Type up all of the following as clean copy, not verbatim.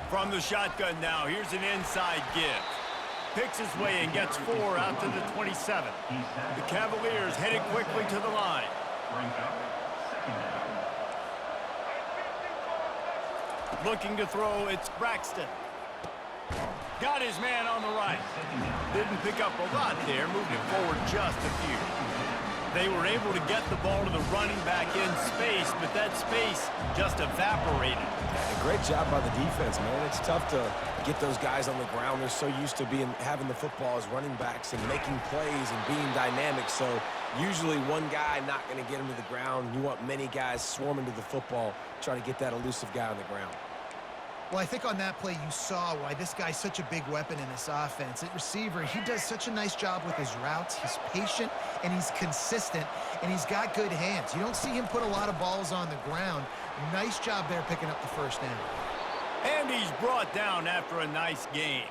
From the shotgun now, here's an inside give. Picks his way and gets 4 out to the 27. The Cavaliers headed quickly to the line. Looking to throw, it's Braxton. Got his man on the right. Didn't pick up a lot there, moved it forward just a few. They were able to get the ball to the running back in space, but that space just evaporated. A great job by the defense, man. It's tough to get those guys on the ground. They're so used to having the football as running backs and making plays and being dynamic. So usually one guy not going to get him to the ground. You want many guys swarming to the football, trying to get that elusive guy on the ground. Well, I think on that play you saw why this guy's such a big weapon in this offense. At receiver, he does such a nice job with his routes. He's patient, and he's consistent, and he's got good hands. You don't see him put a lot of balls on the ground. Nice job there picking up the first down. And he's brought down after a nice gain.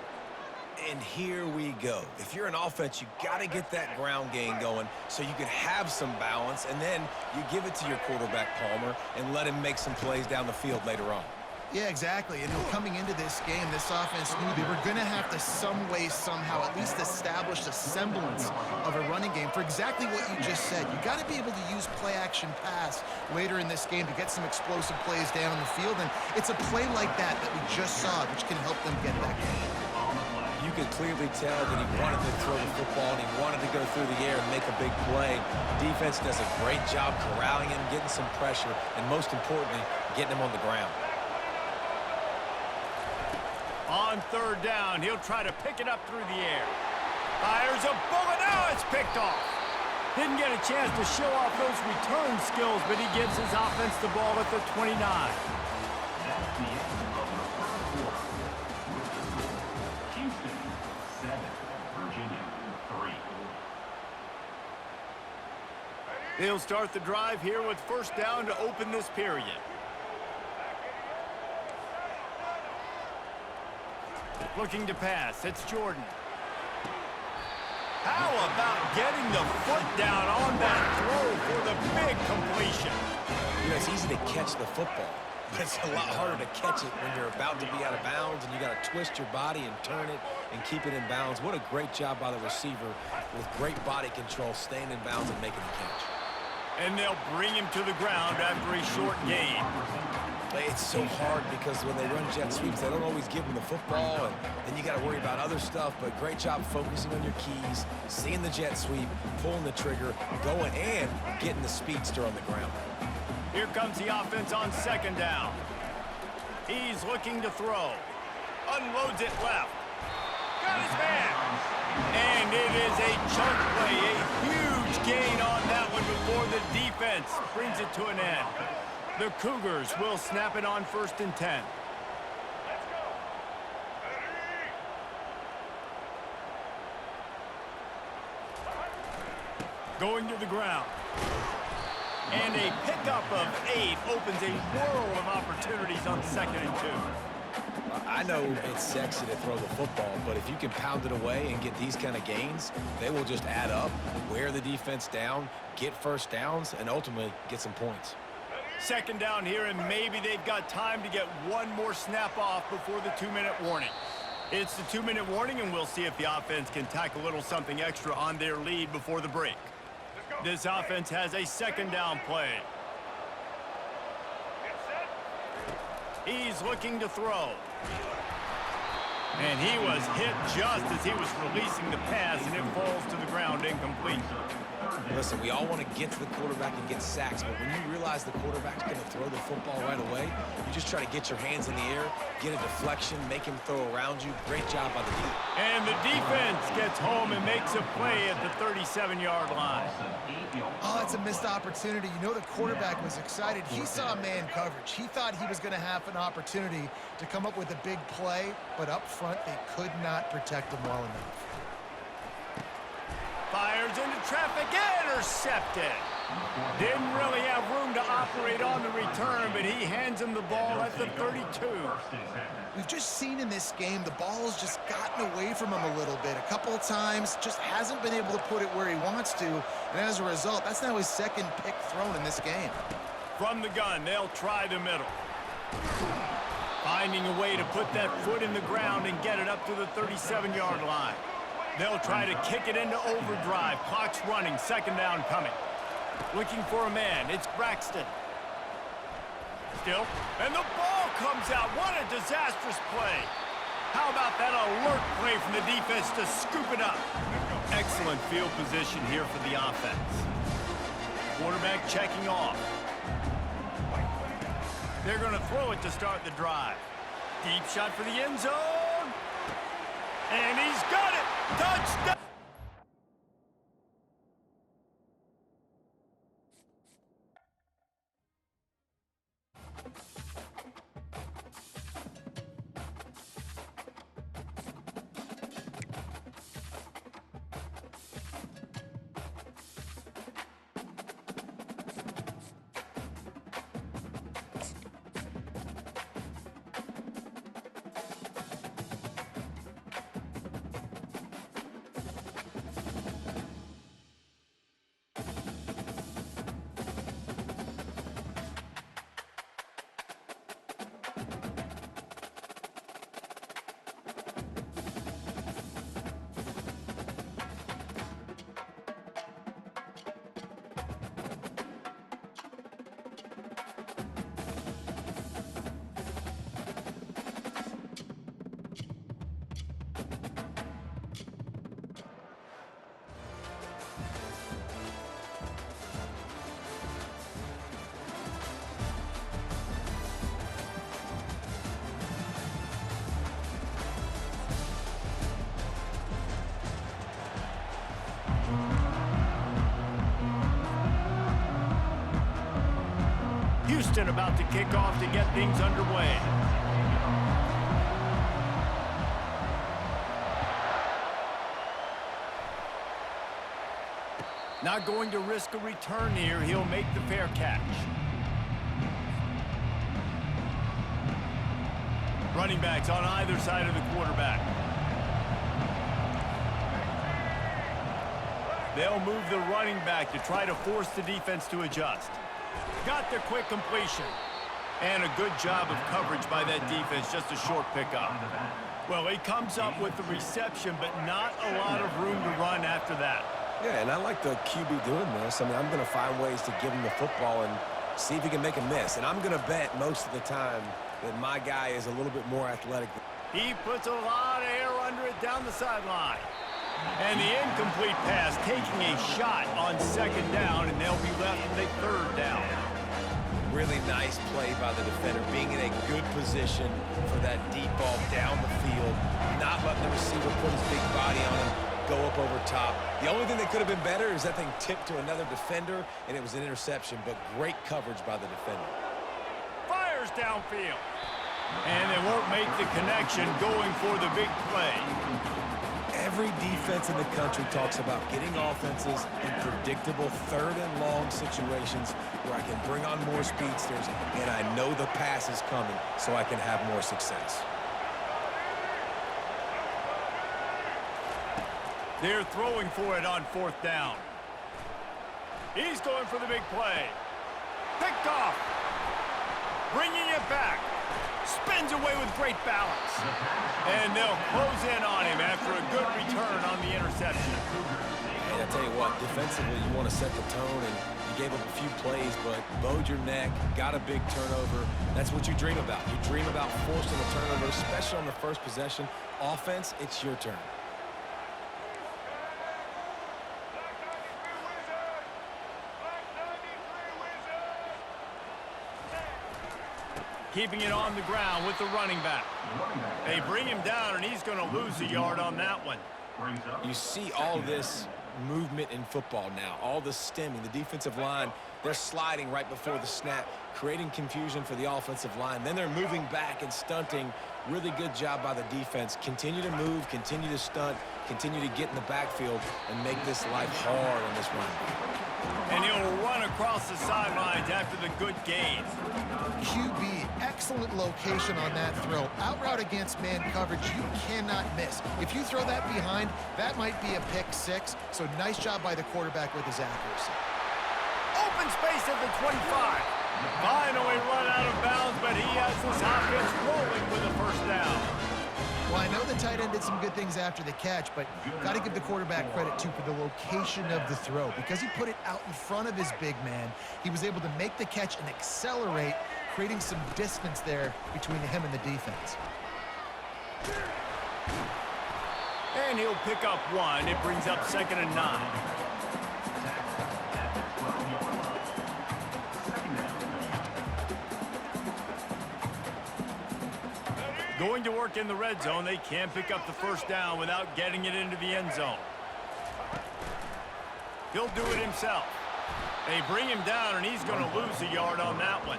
And here we go. If you're an offense, you got to get that ground game going so you can have some balance, and then you give it to your quarterback, Palmer, and let him make some plays down the field later on. Yeah, exactly. And coming into this game, this offense knew they were going to have to some way, somehow, at least establish a semblance of a running game for exactly what you just said. You got to be able to use play-action pass later in this game to get some explosive plays down the field. And it's a play like that we just saw, which can help them get that game. You could clearly tell that he wanted to throw the football and he wanted to go through the air and make a big play. Defense does a great job corralling him, getting some pressure, and most importantly, getting him on the ground. On third down, he'll try to pick it up through the air. Fires a bullet. Now it's picked off. Didn't get a chance to show off those return skills, but he gives his offense the ball at the 29. That's the end of the first quarter. Houston 7, Virginia 3. He'll start the drive here with first down to open this period. Looking to pass, it's Jordan. How about getting the foot down on that throw for the big completion? You know, it's easy to catch the football, but it's a lot harder to catch it when you're about to be out of bounds and you got to twist your body and turn it and keep it in bounds. What a great job by the receiver with great body control, staying in bounds and making the catch. And they'll bring him to the ground after a short gain. It's so hard because when they run jet sweeps, they don't always give them the football, and then you got to worry about other stuff. But great job focusing on your keys, seeing the jet sweep, pulling the trigger, going and getting the speedster on the ground. Here comes the offense on second down. He's looking to throw. Unloads it left. Got his man. And it is a chunk play, a huge gain on that one before the defense brings it to an end. The Cougars will snap it on first and 10. Going to the ground. And a pickup of 8 opens a world of opportunities on second and 2. I know it's sexy to throw the football, but if you can pound it away and get these kind of gains, they will just add up, wear the defense down, get first downs, and ultimately get some points. Second down here, and maybe they've got time to get one more snap off before the 2-minute warning. It's the 2-minute warning, and we'll see if the offense can tack a little something extra on their lead before the break. This offense has a second down play. He's looking to throw. And he was hit just as he was releasing the pass, and it falls to the ground incomplete. Listen, we all want to get to the quarterback and get sacks, but when you realize the quarterback's going to throw the football right away, you just try to get your hands in the air, get a deflection, make him throw around you. Great job by the defense. And the defense gets home and makes a play at the 37-yard line. Oh, it's a missed opportunity. You know the quarterback was excited. He saw man coverage. He thought he was going to have an opportunity to come up with a big play, but up front they could not protect him well enough. Fires into traffic, intercepted. Didn't really have room to operate on the return, but he hands him the ball at the 32. We've just seen in this game the ball's just gotten away from him a little bit. A couple of times, just hasn't been able to put it where he wants to, and as a result, that's now his second pick thrown in this game. From the gun, they'll try the middle. Finding a way to put that foot in the ground and get it up to the 37-yard line. They'll try to kick it into overdrive. Clock's running. Second down coming. Looking for a man. It's Braxton. Still. And the ball comes out. What a disastrous play. How about that alert play from the defense to scoop it up? Excellent field position here for the offense. Quarterback checking off. They're going to throw it to start the drive. Deep shot for the end zone. And he's got it. Touchdown. Houston about to kick off to get things underway. Not going to risk a return here. He'll make the fair catch. Running backs on either side of the quarterback. They'll move the running back to try to force the defense to adjust. Got the quick completion. And a good job of coverage by that defense, just a short pickup. Well, he comes up with the reception, but not a lot of room to run after that. Yeah, and I like the QB doing this. I mean, I'm going to find ways to give him the football and see if he can make a miss. And I'm going to bet most of the time that my guy is a little bit more athletic. He puts a lot of air under it down the sideline. And the incomplete pass taking a shot on second down, and they'll be left with a third down. Really nice play by the defender, being in a good position for that deep ball down the field, not letting the receiver put his big body on him, go up over top. The only thing that could have been better is that thing tipped to another defender, and it was an interception, but great coverage by the defender. Fires downfield. And they won't make the connection going for the big play. Every defense in the country talks about getting offenses in predictable third and long situations where I can bring on more speedsters and I know the pass is coming so I can have more success. They're throwing for it on fourth down. He's going for the big play. Picked off. Bringing it back. Spins away with great balance. And they'll close in on him after a good return on the interception. And I tell you what, defensively, you want to set the tone, and you gave up a few plays, but bowed your neck, got a big turnover. That's what you dream about. You dream about forcing a turnover, especially on the first possession. Offense, it's your turn. Keeping it on the ground with the running back. They bring him down, and he's going to lose a yard on that one. You see all this movement in football now, all the stemming, the defensive line, they're sliding right before the snap, creating confusion for the offensive line. Then they're moving back and stunting. Really good job by the defense. Continue to move, continue to stunt, continue to get in the backfield and make this life hard on this run. And he'll run across the sidelines after the good gain. QB, excellent location on that throw. Out route against man coverage, you cannot miss. If you throw that behind, that might be a pick six. So nice job by the quarterback with his accuracy. Open space at the 25. Finally run out of bounds, but but he has this offense rolling with a first down. Well, I know the tight end did some good things after the catch, but got to give the quarterback credit, too, for the location of the throw. Because he put it out in front of his big man, he was able to make the catch and accelerate, creating some distance there between him and the defense. And he'll pick up one. It brings up 2nd and 9. Going to work in the red zone. They can't pick up the first down without getting it into the end zone. He'll do it himself. They bring him down, and he's going to lose a yard on that one.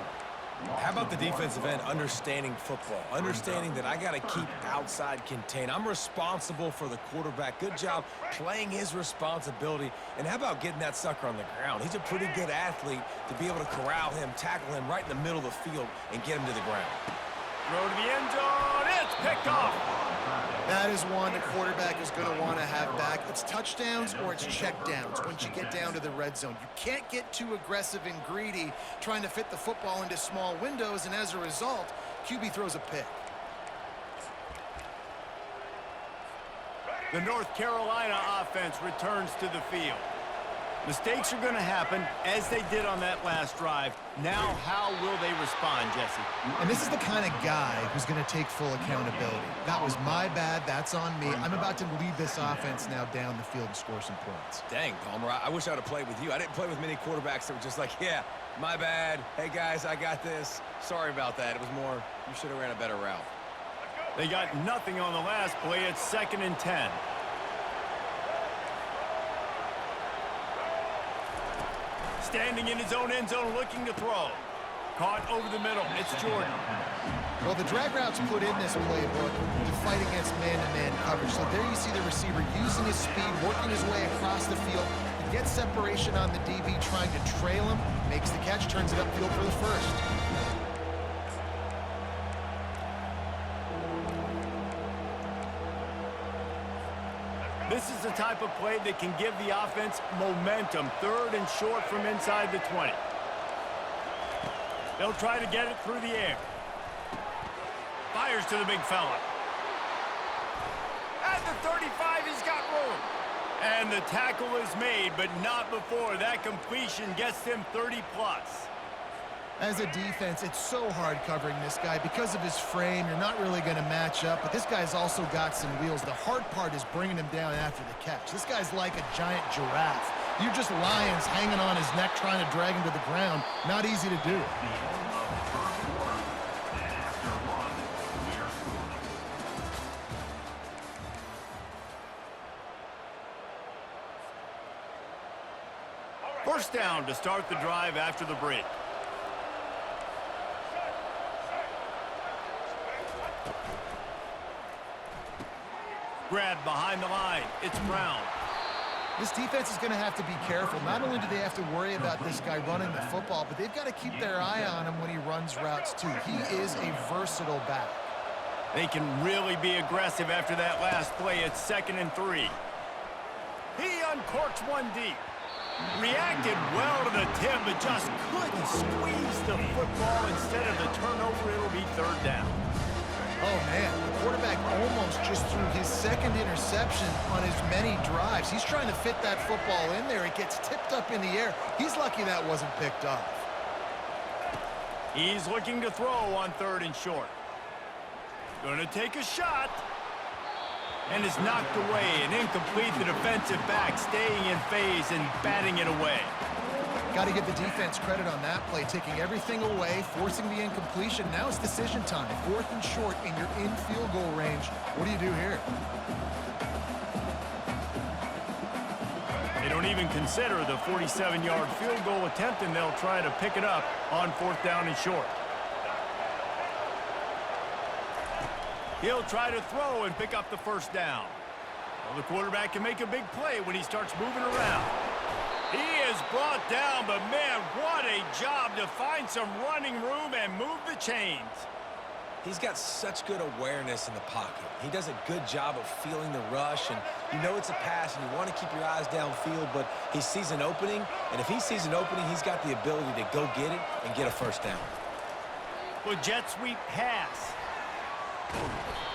How about the defensive end understanding football, understanding that I got to keep outside contain. I'm responsible for the quarterback. Good job playing his responsibility. And how about getting that sucker on the ground? He's a pretty good athlete to be able to corral him, tackle him right in the middle of the field, and get him to the ground. Throw to the end zone. It's picked off. That is one the quarterback is going to want to have back. It's touchdowns or it's checkdowns once you get down to the red zone. You can't get too aggressive and greedy trying to fit the football into small windows, and as a result, QB throws a pick. The North Carolina offense returns to the field. Mistakes are going to happen, as they did on that last drive. Now, how will they respond, Jesse? And this is the kind of guy who's going to take full accountability. That was my bad. That's on me. I'm about to lead this offense now down the field and score some points. Dang, Palmer, I wish I would have played with you. I didn't play with many quarterbacks that were just like, yeah, my bad. Hey, guys, I got this. Sorry about that. It was more, you should have ran a better route. They got nothing on the last play. It's 2nd and 10. Standing in his own end zone, looking to throw. Caught over the middle. It's Jordan. Well, the drag routes put in this playbook to fight against man-to-man coverage. So there you see the receiver using his speed, working his way across the field, to get separation on the DB, trying to trail him, makes the catch, turns it upfield for the first. This is the type of play that can give the offense momentum. 3rd and short from inside the 20. They'll try to get it through the air. Fires to the big fella. At the 35, he's got room. And the tackle is made, but not before that completion gets him 30-plus. As a defense, it's so hard covering this guy. Because of his frame, you're not really going to match up, but this guy's also got some wheels. The hard part is bringing him down after the catch. This guy's like a giant giraffe. You're just lions hanging on his neck trying to drag him to the ground. Not easy to do. First down to start the drive after the break. Grab behind the line. It's Brown. This defense is going to have to be careful. Not only do they have to worry about this guy running the football, but they've got to keep their eye on him when he runs routes too. He is a versatile back. They can really be aggressive after that last play. It's 2nd and 3. He uncorks one deep. Reacted well to the tip, but just couldn't squeeze the football. Instead of the turnover, it'll be 3rd down. Oh, man, the quarterback almost just threw his 2nd interception on as many drives. He's trying to fit that football in there. It gets tipped up in the air. He's lucky that wasn't picked off. He's looking to throw on 3rd and short. Gonna take a shot. And is knocked away and incomplete. The defensive back staying in phase and batting it away. Got to give the defense credit on that play, taking everything away, forcing the incompletion. Now it's decision time. 4th and short, and you're in field goal range. What do you do here? They don't even consider the 47-yard field goal attempt, and they'll try to pick it up on 4th down and short. He'll try to throw and pick up the first down. Well, the quarterback can make a big play when he starts moving around. He is brought down, but man, what a job to find some running room and move the chains. He's got such good awareness in the pocket. He does a good job of feeling the rush, and you know it's a pass, and you want to keep your eyes downfield, but he sees an opening, and if he sees an opening, he's got the ability to go get it and get a first down. Well, jet sweep pass.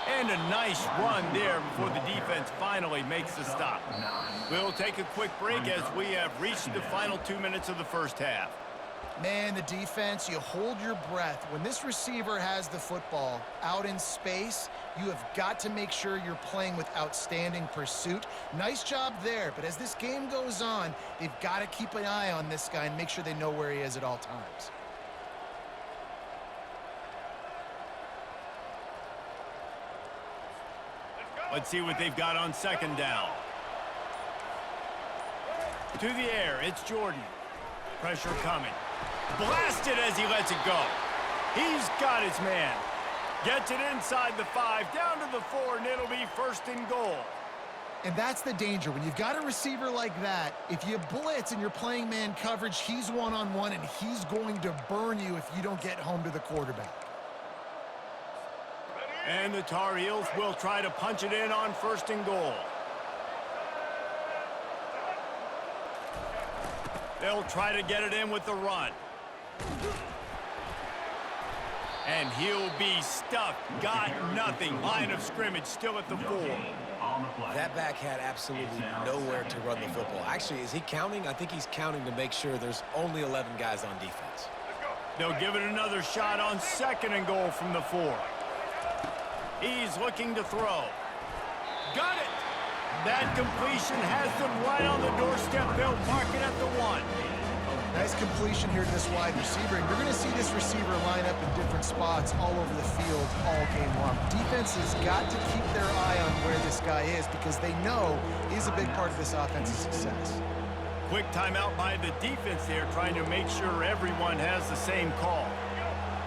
And a nice run there before the defense finally makes the stop. We'll take a quick break as we have reached the final 2 minutes of the first half. Man, the defense, you hold your breath. When this receiver has the football out in space, you have got to make sure you're playing with outstanding pursuit. Nice job there, but as this game goes on, they've got to keep an eye on this guy and make sure they know where he is at all times. Let's see what they've got on second down. To the air, it's Jordan. Pressure coming. Blasted as he lets it go. He's got his man. Gets it inside the 5, down to the 4, and it'll be first and goal. And that's the danger. When you've got a receiver like that, if you blitz and you're playing man coverage, he's one-on-one, and he's going to burn you if you don't get home to the quarterback. And the Tar Heels will try to punch it in on first and goal. They'll try to get it in with the run. And he'll be stuffed. Got nothing. Line of scrimmage still at the 4. That back had absolutely nowhere to run the football. Actually, is he counting? I think he's counting to make sure there's only 11 guys on defense. They'll give it another shot on second and goal from the 4. He's looking to throw. Got it! That completion has them right on the doorstep. They'll mark it at the 1. Nice completion here to this wide receiver, and you're going to see this receiver line up in different spots all over the field all game long. Defense has got to keep their eye on where this guy is because they know he's a big part of this offense's success. Quick timeout by the defense there, trying to make sure everyone has the same call.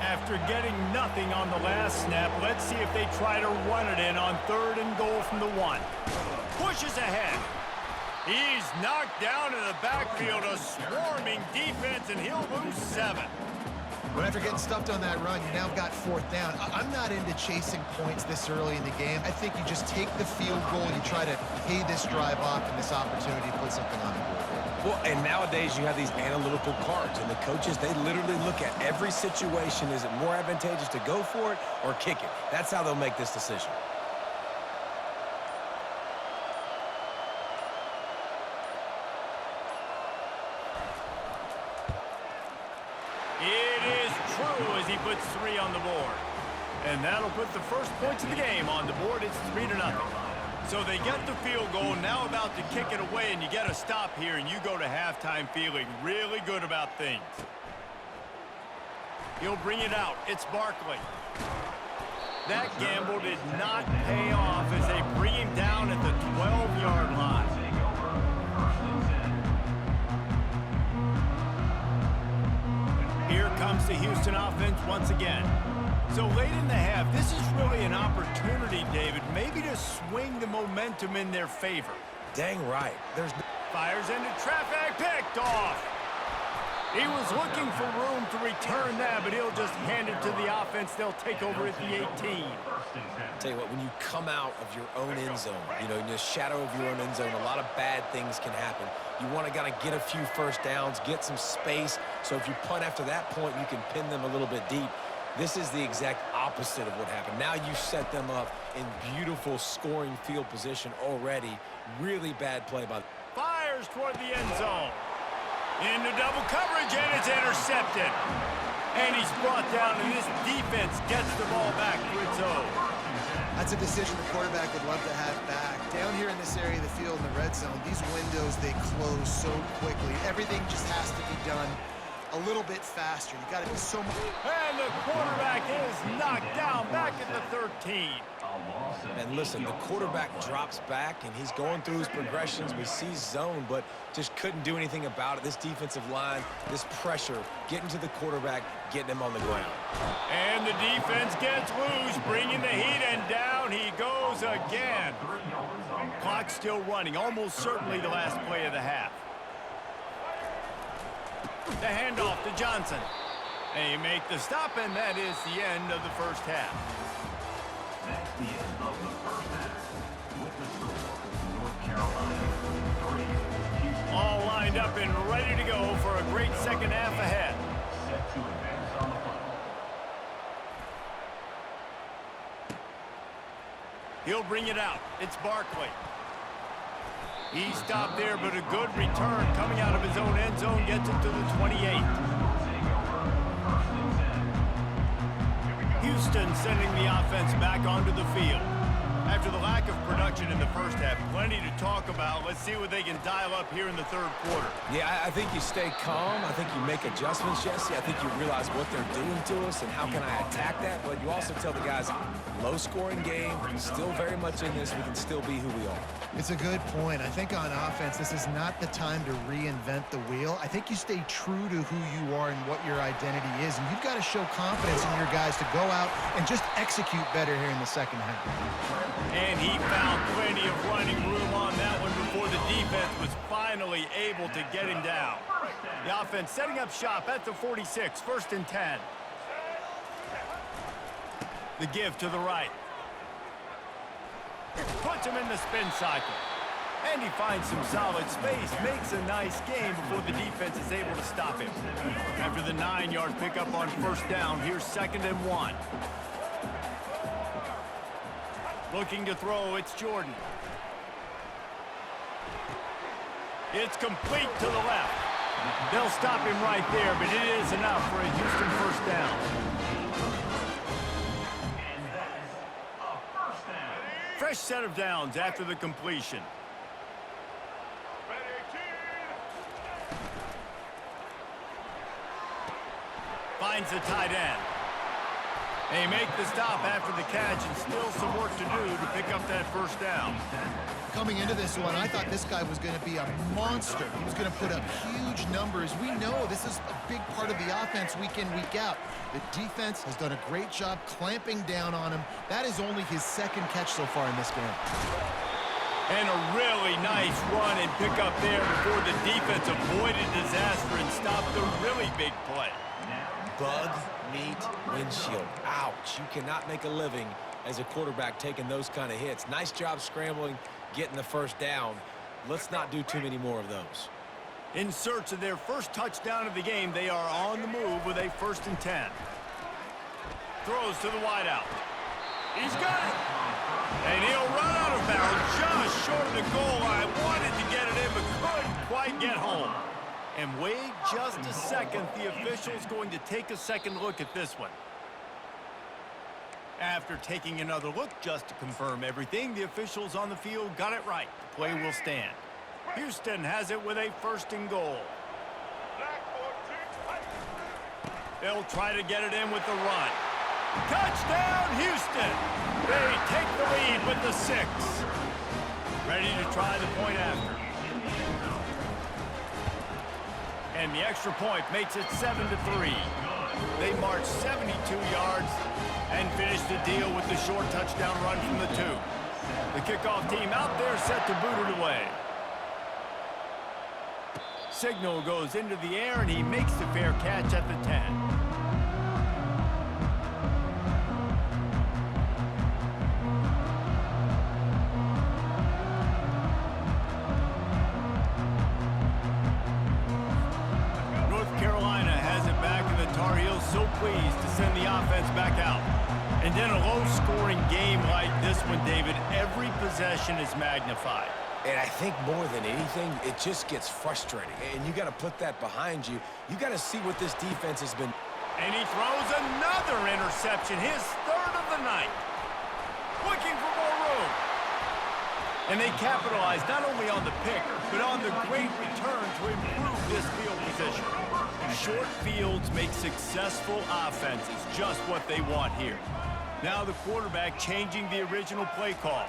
After getting nothing on the last snap, let's see if they try to run it in on third and goal from the 1. Pushes ahead. He's knocked down in the backfield, a swarming defense, and he'll lose 7. But after getting stuffed on that run, you now got fourth down. I'm not into chasing points this early in the game. I think you just take the field goal and you try to pay this drive off and this opportunity to put something on the board. Well, and nowadays you have these analytical cards, and the coaches, they literally look at every situation. Is it more advantageous to go for it or kick it? That's how they'll make this decision. It is true as he puts 3 on the board. And that'll put the first points of the game on the board. It's 3-0. So they get the field goal, now about to kick it away, and you get a stop here, and you go to halftime feeling really good about things. He'll bring it out. It's Barkley. That gamble did not pay off as they bring him down at the 12-yard line. Here comes the Houston offense once again. So late in the half, this is really an opportunity, David, maybe to swing the momentum in their favor. Dang right. Fires into traffic, picked off. He was looking for room to return that, but he'll just hand it to the offense. They'll take over at the 18. Tell you what, when you come out of your own end zone, you know, in the shadow of your own end zone, a lot of bad things can happen. You want to kind of get a few first downs, get some space, so if you punt after that point, you can pin them a little bit deep. This is the exact opposite of what happened. Now you set them up in beautiful scoring field position already. Really bad play by... Fires toward the end zone. Into double coverage, and it's intercepted. And he's brought down, and this defense gets the ball back for its own. That's a decision the quarterback would love to have back. Down here in this area of the field in the red zone, these windows, they close so quickly. Everything just has to be done a little bit faster. You got to be so much. And the quarterback is knocked down back at the 13. And listen, the quarterback drops back, and he's going through his progressions. We see zone, but just couldn't do anything about it. This defensive line, this pressure, getting to the quarterback, getting him on the ground. And the defense gets loose, bringing the heat, and down he goes again. Clock still running, almost certainly the last play of the half. The handoff to Johnson. They make the stop, and that is the end of the first half. That's the end of the first half. With the score, North Carolina 3, Houston. All lined up and ready to go for a great second half ahead. Set to advance on the final. He'll bring it out. It's Barkley. He stopped there, but a good return coming out of his own end zone gets it to the 28. Houston sending the offense back onto the field. After the lack of production in the first half, plenty to talk about. Let's see what they can dial up here in the third quarter. Yeah, I think you stay calm. I think you make adjustments, Jesse. I think you realize what they're doing to us and how can I attack that. But you also tell the guys, low-scoring game, still very much in this. We can still be who we are. It's a good point. I think on offense, this is not the time to reinvent the wheel. I think you stay true to who you are and what your identity is. And you've got to show confidence in your guys to go out and just execute better here in the second half. And he found plenty of running room on that one before the defense was finally able to get him down. The offense setting up shop at the 46, 1st and 10. The give to the right. Puts him in the spin cycle. And he finds some solid space, makes a nice game before the defense is able to stop him. After the 9-yard pickup on 1st down, here's 2nd and 1. Looking to throw, it's Jordan. It's complete to the left. They'll stop him right there, but it is enough for a Houston 1st down. Fresh set of downs after the completion. Finds the tight end. They make the stop after the catch, and still some work to do to pick up that 1st down. Coming into this one, I thought this guy was going to be a monster. He was going to put up huge numbers. We know this is a big part of the offense week in, week out. The defense has done a great job clamping down on him. That is only his 2nd catch so far in this game. And a really nice run and pick up there before the defense avoided disaster and stopped the really big play. Bug meat windshield. Ouch. You cannot make a living as a quarterback taking those kind of hits. Nice job scrambling, getting the 1st down. Let's not do too many more of those. In search of their first touchdown of the game, they are on the move with a 1st and 10. Throws to the wideout. He's got it. And he'll run out of bounds just short of the goal line. Wanted to get it in, but couldn't quite get home. And wait just a second. The official's going to take a second look at this one. After taking another look just to confirm everything, the officials on the field got it right. The play will stand. Houston has it with a 1st and goal. They'll try to get it in with the run. Touchdown, Houston! They take the lead with the 6. Ready to try the point after. And the extra point makes it 7-3. They march 72 yards and finish the deal with the short touchdown run from the 2. The kickoff team out there set to boot it away. Signal goes into the air, and he makes the fair catch at the 10. So pleased to send the offense back out. And then a low-scoring game like this one, David, every possession is magnified. And I think more than anything, it just gets frustrating. And you got to put that behind you. You got to see what this defense has been. And he throws another interception, his 3rd of the night. Looking for more room. And they capitalize not only on the pick, but on the great return to improve this field position. Short fields make successful offenses just what they want here. Now the quarterback changing the original play call.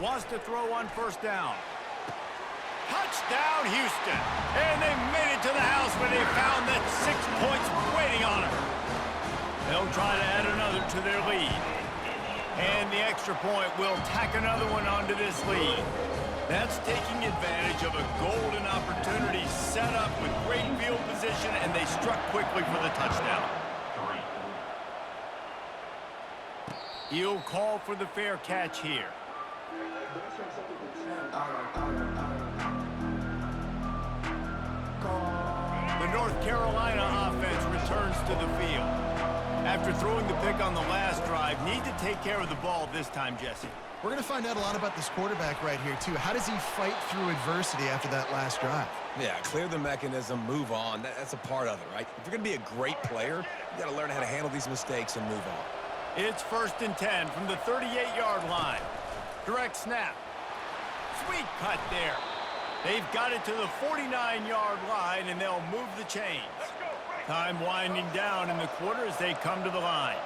Wants to throw on 1st down. Touchdown, Houston. And they made it to the house when they found that 6 points waiting on them. They'll try to add another to their lead. And the extra point will tack another one onto this lead. That's taking advantage of a golden opportunity set up with great field position, and they struck quickly for the touchdown. He'll call for the fair catch here. The North Carolina offense returns to the field. After throwing the pick on the last drive, need to take care of the ball this time, Jesse. We're going to find out a lot about this quarterback right here, too. How does he fight through adversity after that last drive? Yeah, clear the mechanism, move on. That's a part of it, right? If you're going to be a great player, you got to learn how to handle these mistakes and move on. It's 1st and 10 from the 38-yard line. Direct snap. Sweet cut there. They've got it to the 49-yard line, and they'll move the chains. Time winding down in the quarter as they come to the line.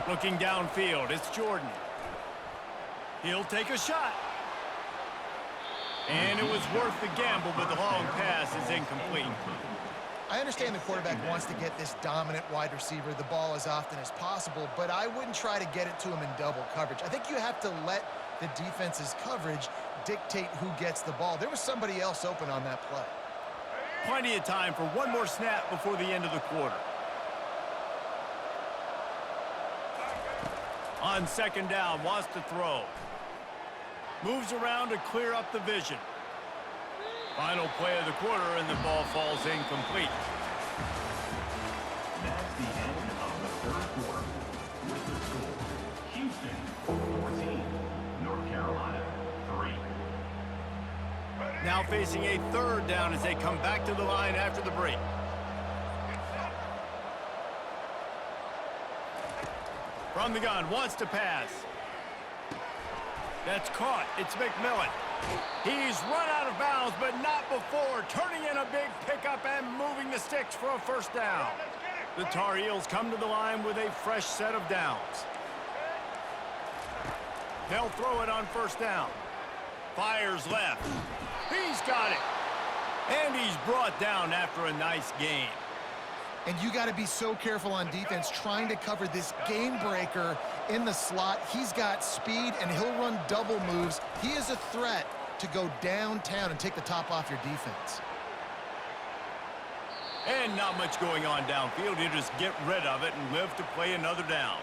Looking downfield, it's Jordan. He'll take a shot. And it was worth the gamble, but the long pass is incomplete. I understand the quarterback wants to get this dominant wide receiver the ball as often as possible, but I wouldn't try to get it to him in double coverage. I think you have to let the defense's coverage dictate who gets the ball. There was somebody else open on that play. Plenty of time for one more snap before the end of the quarter. On 2nd down, wants to throw. Moves around to clear up the vision. Final play of the quarter, and the ball falls incomplete. That's the end of the 3rd quarter. With the score, Houston 14, North Carolina 3. Now facing a 3rd down as they come back to the line after the break. From the gun, wants to pass. That's caught. It's McMillan. He's run out of bounds, but not before turning in a big pickup and moving the sticks for a 1st down. The Tar Heels come to the line with a fresh set of downs. They'll throw it on 1st down. Fires left. He's got it. And he's brought down after a nice gain. And you got to be so careful on defense trying to cover this game breaker in the slot. He's got speed, and he'll run double moves. He is a threat to go downtown and take the top off your defense. And not much going on downfield. You just get rid of it and live to play another down.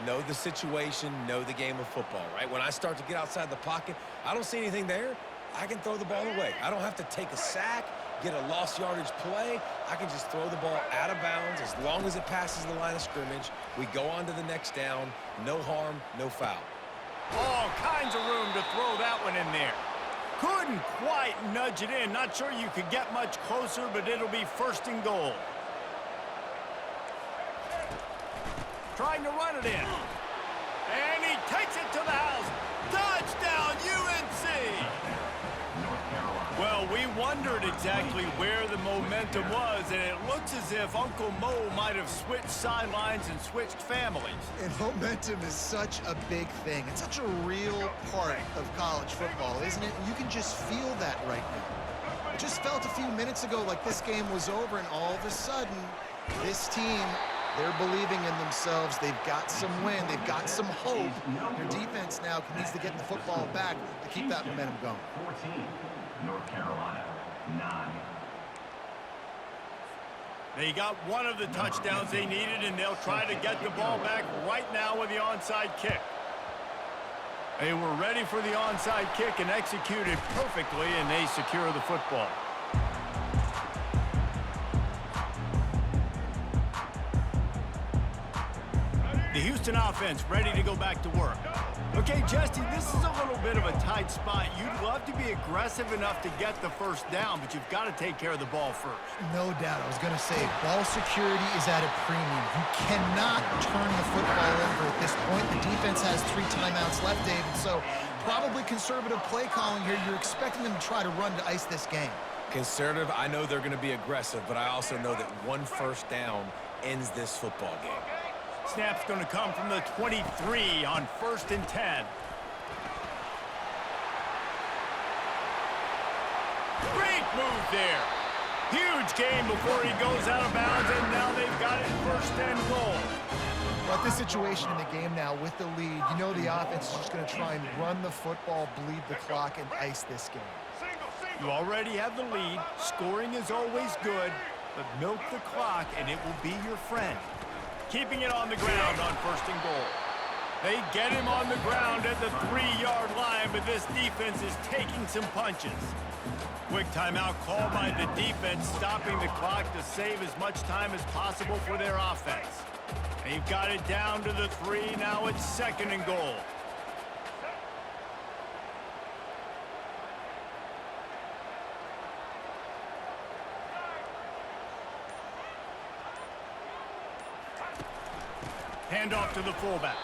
Know the situation, know the game of football, right? When I start to get outside the pocket, I don't see anything there, I can throw the ball away. I don't have to take a sack, get a lost yardage play. I can just throw the ball out of bounds as long as it passes the line of scrimmage. We go on to the next down. No harm, no foul. All kinds of room to throw that one in there. Couldn't quite nudge it in. Not sure you could get much closer, but it'll be 1st and goal. Trying to run it in. And he takes it to the house. Touchdown, UNC! Well, we wondered exactly where the momentum was, and it looks as if Uncle Mo might have switched sidelines and switched families. And momentum is such a big thing. It's such a real part of college football, isn't it? You can just feel that right now. It just felt a few minutes ago like this game was over, and all of a sudden, this team, they're believing in themselves. They've got some win. They've got some hope. Their defense now needs to get the football back to keep that momentum going. 14, North Carolina 9. They got one of the touchdowns they needed, and they'll try to get the ball back right now with the onside kick. They were ready for the onside kick and executed perfectly, and they secure the football. The Houston offense ready to go back to work. Okay, Jesse, this is a little bit of a tight spot. You'd love to be aggressive enough to get the 1st down, but you've got to take care of the ball first. No doubt. I was going to say, ball security is at a premium. You cannot turn the football over at this point. The defense has 3 timeouts left, David, so probably conservative play calling here. You're expecting them to try to run to ice this game. Conservative, I know they're going to be aggressive, but I also know that one 1st down ends this football game. Snap's going to come from the 23 on 1st and 10. Great move there. Huge gain before he goes out of bounds, and now they've got it 1st and goal. Well, at this situation in the game now with the lead, you know the offense is just going to try and run the football, bleed the clock, and ice this game. You already have the lead. Scoring is always good, but milk the clock, and it will be your friend. Keeping it on the ground on 1st and goal. They get him on the ground at the 3-yard line, but this defense is taking some punches. Quick timeout called by the defense, stopping the clock to save as much time as possible for their offense. They've got it down to the 3. Now it's 2nd and goal. Handoff to the fullback.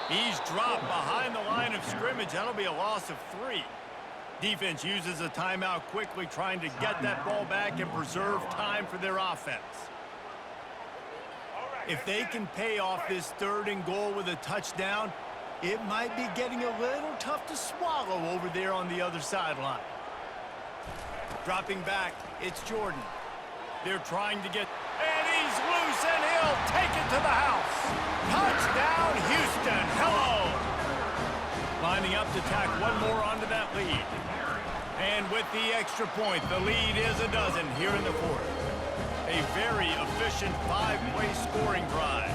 He's dropped behind the line of scrimmage. That'll be a loss of 3. Defense uses a timeout quickly, trying to get that ball back and preserve time for their offense. If they can pay off this 3rd and goal with a touchdown, it might be getting a little tough to swallow over there on the other sideline. Dropping back, it's Jordan. They're trying to get... And he's loose, and he'll take it to the house. Touchdown, Houston. Hello. Lining up to tack one more onto that lead. And with the extra point, the lead is a dozen here in the 4th. A very efficient 5-play scoring drive.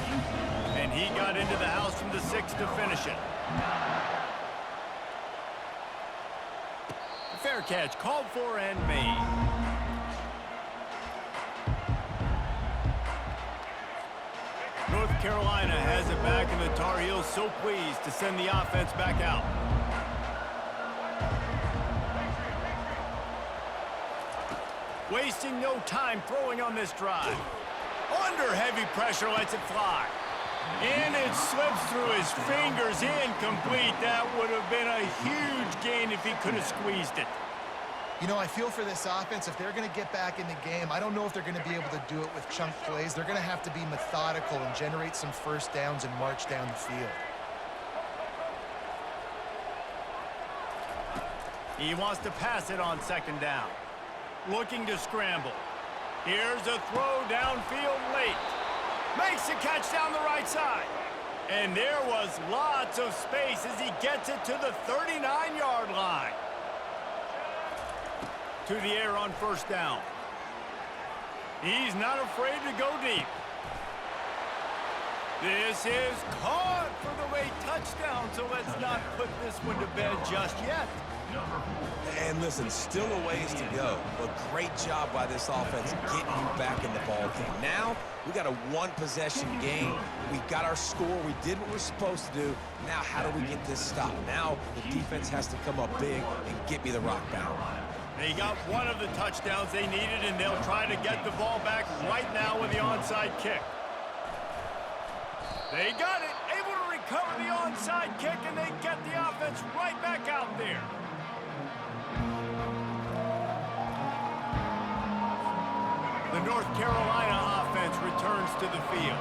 And he got into the house from the 6 to finish it. Fair catch called for and made. North Carolina has it back, and the Tar Heels so pleased to send the offense back out. Wasting no time throwing on this drive. Under heavy pressure, lets it fly. And it slips through his fingers, incomplete. That would have been a huge gain if he could have squeezed it. You know, I feel for this offense, if they're going to get back in the game, I don't know if they're going to be able to do it with chunk plays. They're going to have to be methodical and generate some first downs and march down the field. He wants to pass it on 2nd down. Looking to scramble. Here's a throw downfield late. Makes the catch down the right side. And there was lots of space as he gets it to the 39-yard line. To the air on 1st down. He's not afraid to go deep. This is caught for the late touchdown, so let's not put this one to bed just yet. And listen, still a ways to go, but great job by this offense getting you back in the ball game. Now, we got a 1-possession game. We got our score. We did what we're supposed to do. Now, how do we get this stopped? Now, the defense has to come up big and get me the rock bound. They got one of the touchdowns they needed, and they'll try to get the ball back right now with the onside kick. They got it, able to recover the onside kick, and they get the offense right back out there. The North Carolina offense returns to the field.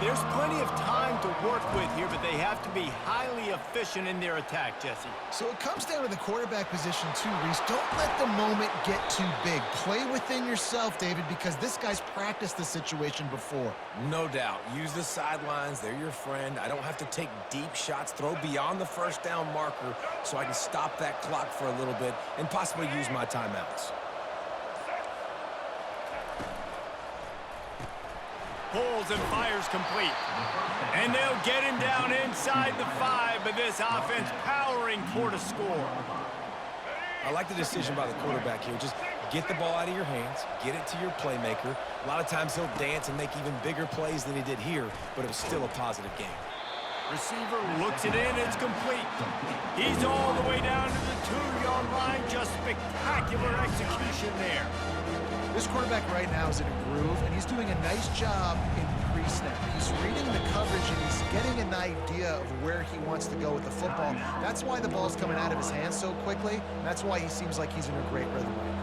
There's plenty of time to work with here, but they have to be highly efficient in their attack, Jesse. So it comes down to the quarterback position too, Reese. Don't let the moment get too big. Play within yourself, David, because this guy's practiced the situation before. No doubt. Use the sidelines. They're your friend. I don't have to take deep shots. Throw beyond the 1st down marker so I can stop that clock for a little bit and possibly use my timeouts. Pulls and fires complete. And they'll get him down inside the 5, but this offense powering toward a score. I like the decision by the quarterback here. Just get the ball out of your hands, get it to your playmaker. A lot of times he'll dance and make even bigger plays than he did here, but it was still a positive game. Receiver looks it in, it's complete. He's all the way down to the 2-yard line. Just spectacular execution there. This quarterback right now is in a groove, and he's doing a nice job in pre-snap. He's reading the coverage, and he's getting an idea of where he wants to go with the football. That's why the ball's coming out of his hands so quickly, and that's why he seems like he's in a great rhythm right now.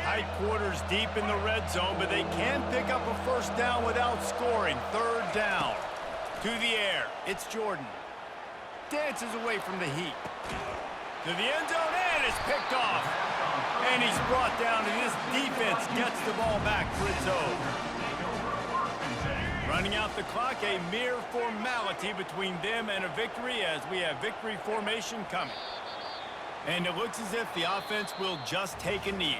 Tight quarters deep in the red zone, but they can pick up a 1st down without scoring. 3rd down. To the air, it's Jordan. Dances away from the heat. To the end zone, and it's picked off. And he's brought down, and this defense gets the ball back for its own. Running out the clock, a mere formality between them and a victory as we have victory formation coming. And it looks as if the offense will just take a knee.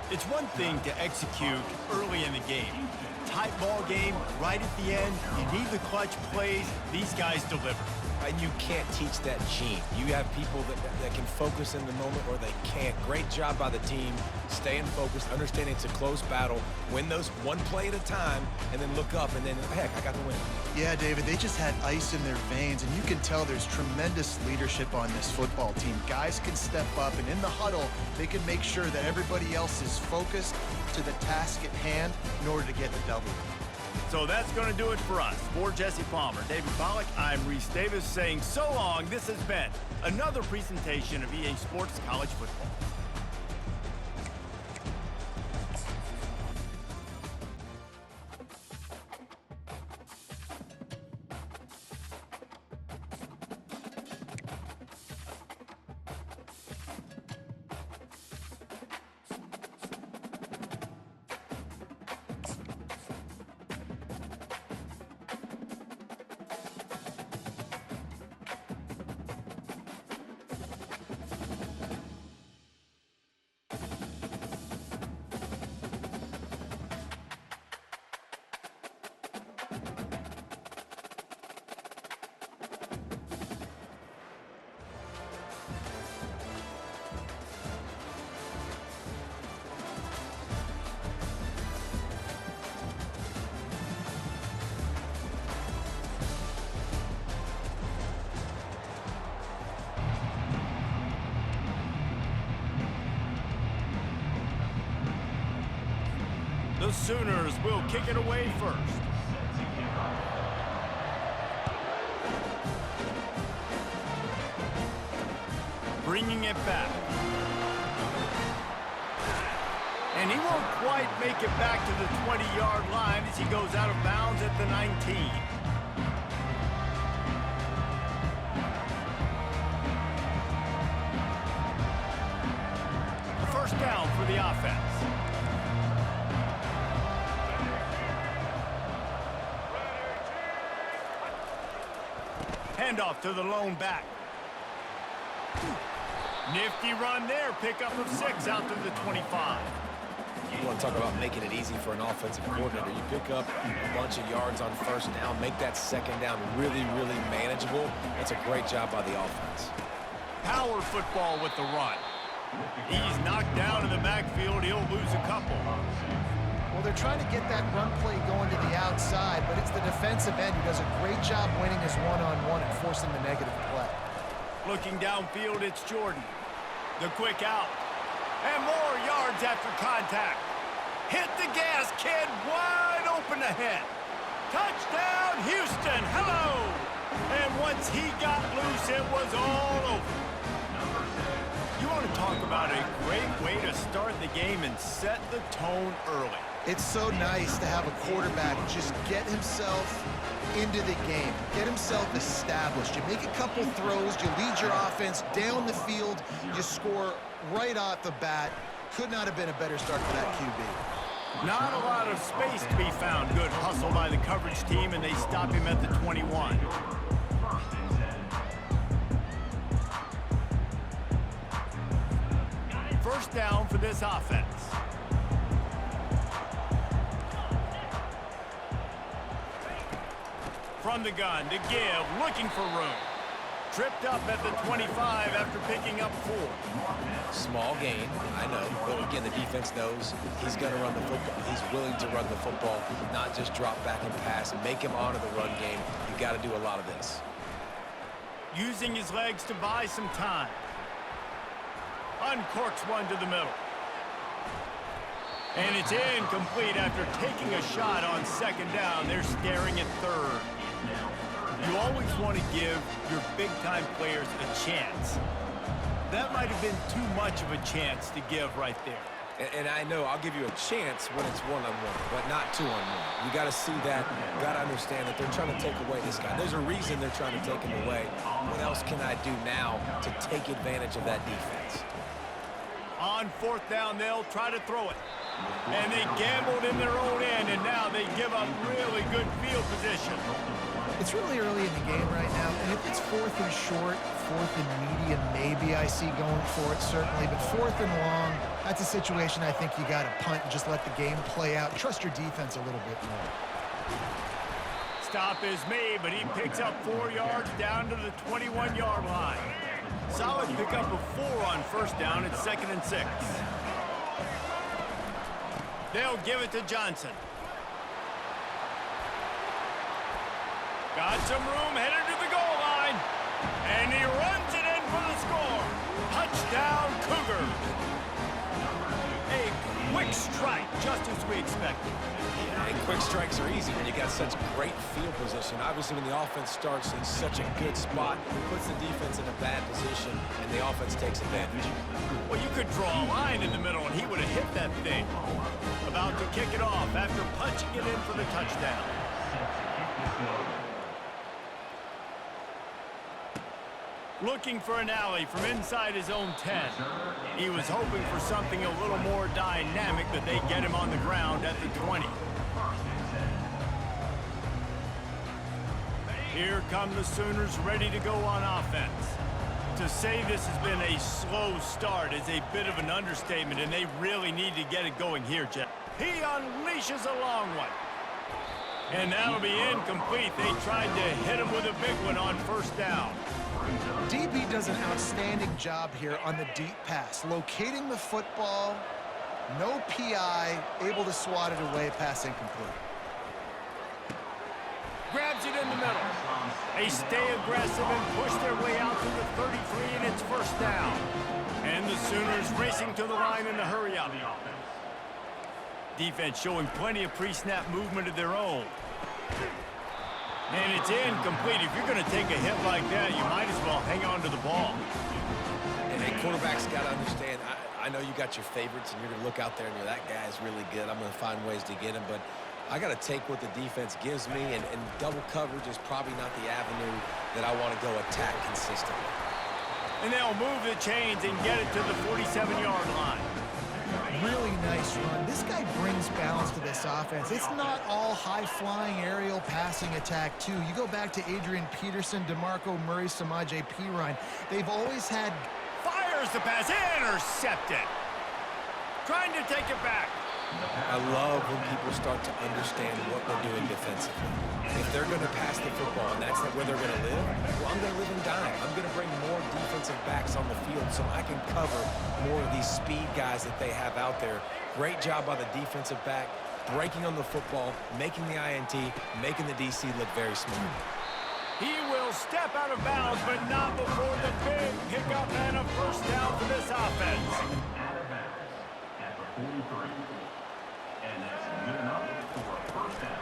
It's one thing to execute early in the game. Tight ball game, right at the end, you need the clutch plays. These guys deliver. And you can't teach that gene. You have people that can focus in the moment or they can't. Great job by the team, staying focused, understanding it's a close battle, win those one play at a time, and then look up, and then, heck, I got the win. Yeah, David, they just had ice in their veins, and you can tell there's tremendous leadership on this football team. Guys can step up, and in the huddle, they can make sure that everybody else is focused to the task at hand in order to get the W. So that's going to do it for us. For Jesse Palmer, David Pollack, I'm Reese Davis saying so long. This has been another presentation of EA Sports College Football. The Sooners will kick it away first. Bringing it back. And he won't quite make it back to the 20-yard line as he goes out of bounds at the 19. A first down for the offense. Handoff to the lone back. Nifty run there. Pickup of 6 out to the 25. You want to talk about making it easy for an offensive coordinator. You pick up a bunch of yards on first down, make that second down really, really manageable. That's a great job by the offense. Power football with the run. He's knocked down in the backfield. He'll lose a couple. Well, they're trying to get that run play going to the outside, but it's the defensive end who does a great job winning his one-on-one and forcing the negative play. Looking downfield, it's Jordan. The quick out. And more yards after contact. Hit the gas, kid. Wide open ahead. Touchdown, Houston. Hello. And once he got loose, it was all over. You want to talk about a great way to start the game and set the tone early. It's so nice to have a quarterback just get himself into the game, get himself established. You make a couple throws, you lead your offense down the field, you score right off the bat. Could not have been a better start for that QB. Not a lot of space to be found. Good hustle by the coverage team, and they stop him at the 21. First down for this offense. From the gun to give, looking for room. Tripped up at the 25 after picking up 4. Small gain, I know, but again, the defense knows he's going to run the football. He's willing to run the football, not just drop back and pass and make him honor the run game. You got to do a lot of this. Using his legs to buy some time. Uncorks one to the middle. And it's incomplete after taking a shot on second down. They're staring at third. You always want to give your big-time players a chance. That might have been too much of a chance to give right there. And I know I'll give you a chance when it's one-on-one, but not two-on-one. You got to see that. You got to understand that they're trying to take away this guy. There's a reason they're trying to take him away. What else can I do now to take advantage of that defense? On fourth down, they'll try to throw it. And they gambled in their own end, and now they give up really good field position. It's It's really early in the game right now, and if it's 4th and short, 4th and medium, maybe I see going for it, certainly. But 4th and long, that's a situation I think you got to punt and just let the game play out. Trust your defense a little bit more. Stop is made, but he picks up 4 yards down to the 21-yard line. Solid pickup of 4 on first down. It's 2nd and 6. They'll give it to Johnson. Got some room, headed to the goal line. And he runs it in for the score. Touchdown, Cougars. A quick strike, just as we expected. And quick strikes are easy when you got such great field position. Obviously, when the offense starts in such a good spot, puts the defense in a bad position, and the offense takes advantage. Well, you could draw a line in the middle, and he would have hit that thing. About to kick it off after punching it in for the touchdown. Looking for an alley from inside his own 10. He was hoping for something a little more dynamic, but they get him on the ground at the 20. Here come the Sooners ready to go on offense. To say this has been a slow start is a bit of an understatement, and they really need to get it going here, Jeff. He unleashes a long one. And that'll be incomplete. They tried to hit him with a big one on first down. DB does an outstanding job here on the deep pass, locating the football, no PI, able to swat it away, pass incomplete. Grabs it in the middle. They stay aggressive and push their way out to the 33, and it's first down. And the Sooners racing to the line in the hurry-up. Defense showing plenty of pre-snap movement of their own. And it's incomplete. If you're going to take a hit like that, you might as well hang on to the ball. And a quarterback's got to understand, I know you got your favorites, and you're going to look out there and you're, that guy's really good. I'm going to find ways to get him, but I got to take what the defense gives me, and double coverage is probably not the avenue that I want to go attack consistently. And they'll move the chains and get it to the 47-yard line. Really nice run. This guy brings balance to this offense. It's not all high-flying aerial passing attack, too. You go back to Adrian Peterson, DeMarco Murray, Samaje Perine. They've always had... Fires the pass, intercepted. Trying to take it back. I love when people start to understand what we're doing defensively. If they're going to pass the football and that's where they're going to live, well, I'm going to live and die. I'm going to bring more defensive backs on the field so I can cover more of these speed guys that they have out there. Great job by the defensive back, breaking on the football, making the INT, making the DC look very smooth. He will step out of bounds, but not before the big pickup and a first down for this offense.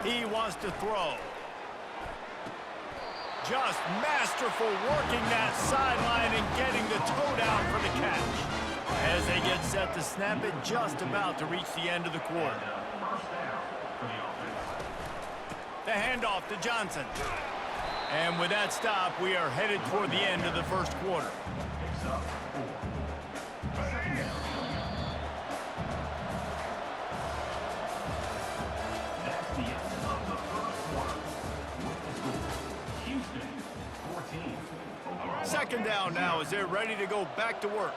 He wants to throw. Just masterful working that sideline and getting the toe down for the catch. As they get set to snap it, just about to reach the end of the quarter. The handoff to Johnson. And with that stop, we are headed toward the end of the first quarter. Second down now as they're ready to go back to work.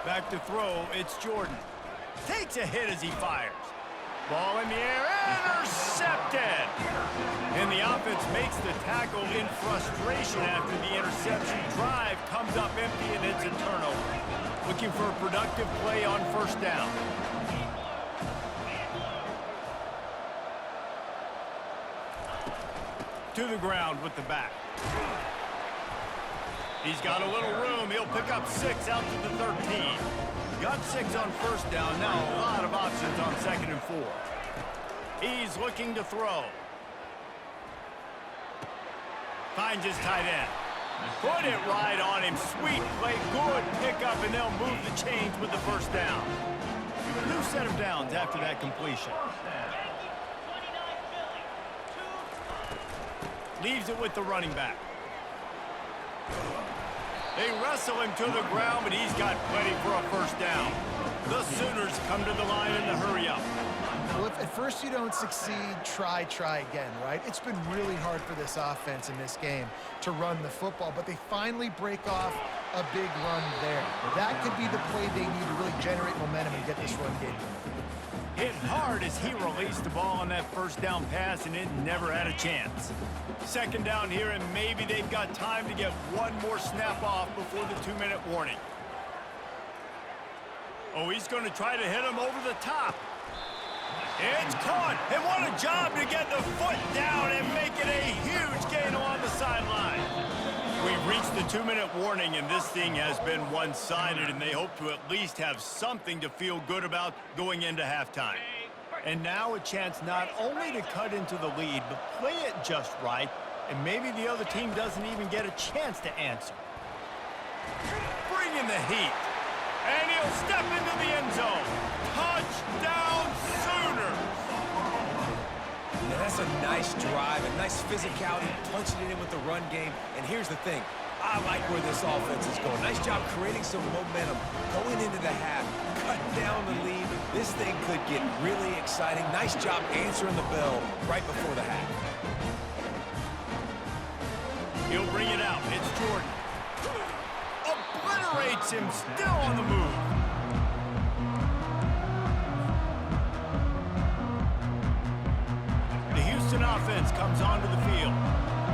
Back to throw, it's Jordan. Takes a hit as he fires. Ball in the air, intercepted! And the offense makes the tackle in frustration after the interception. Drive comes up empty and it's a turnover. Looking for a productive play on first down. To the ground with the back. He's got a little room. He'll pick up 6 out to the 13. Got 6 on first down. Now a lot of options on 2nd and 4. He's looking to throw. Finds his tight end. Put it right on him. Sweet play. Good pickup, and they'll move the chains with the first down. New set of downs after that completion. Leaves it with the running back. They wrestle him to the ground, but he's got plenty for a first down. The Sooners come to the line in the hurry-up. Well, if at first you don't succeed, try again, right? It's been really hard for this offense in this game to run the football, but they finally break off a big run there. That could be the play they need to really generate momentum and get this run game. Hit hard as he released the ball on that first down pass, and it never had a chance. Second down here, and maybe they've got time to get one more snap off before the 2-minute warning. Oh, he's going to try to hit him over the top. It's caught, and what a job to get the foot down and make it a huge gain along the sideline. We've reached the 2-minute warning, and this thing has been one-sided, and they hope to at least have something to feel good about going into halftime. And now a chance not only to cut into the lead, but play it just right, and maybe the other team doesn't even get a chance to answer. Bring in the heat, and he'll step into the end zone. Touchdown Sooners! Now, that's a nice drive, a nice physicality, punching it in with the run game. And here's the thing. I like where this offense is going. Nice job creating some momentum, going into the half, cutting down the lead. This thing could get really exciting. Nice job answering the bell right before the half. He'll bring it out. It's Jordan. Obliterates him, still on the move. The Houston offense comes onto the field.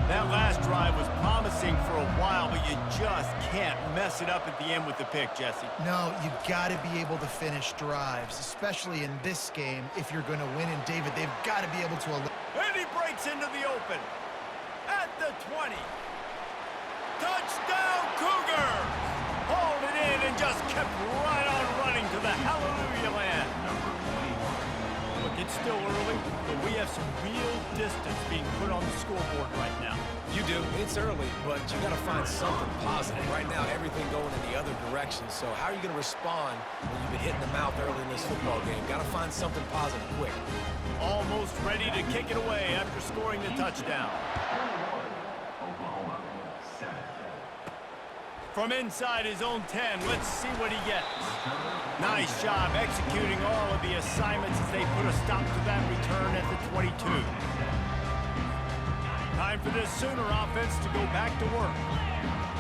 That last drive was promising for a while, but you just can't mess it up at the end with the pick, Jesse. No, you got to be able to finish drives, especially in this game if you're going to win. And David, they've got to be able to. And he breaks into the open at the 20. Touchdown Cougars! Hauled it in and just kept right on running to the hallelujah land. Look, it's still early, but we have some real distance being put on the scoreboard right now. You do. It's early, but you got to find something positive. Right now, everything going in the other direction. So how are you going to respond when you've been hitting the mouth early in this football game? Got to find something positive quick. Almost ready to kick it away after scoring the touchdown. From inside his own 10, let's see what he gets. Nice job executing all of the assignments as they put a stop to that return at the 22. Time for this Sooner offense to go back to work.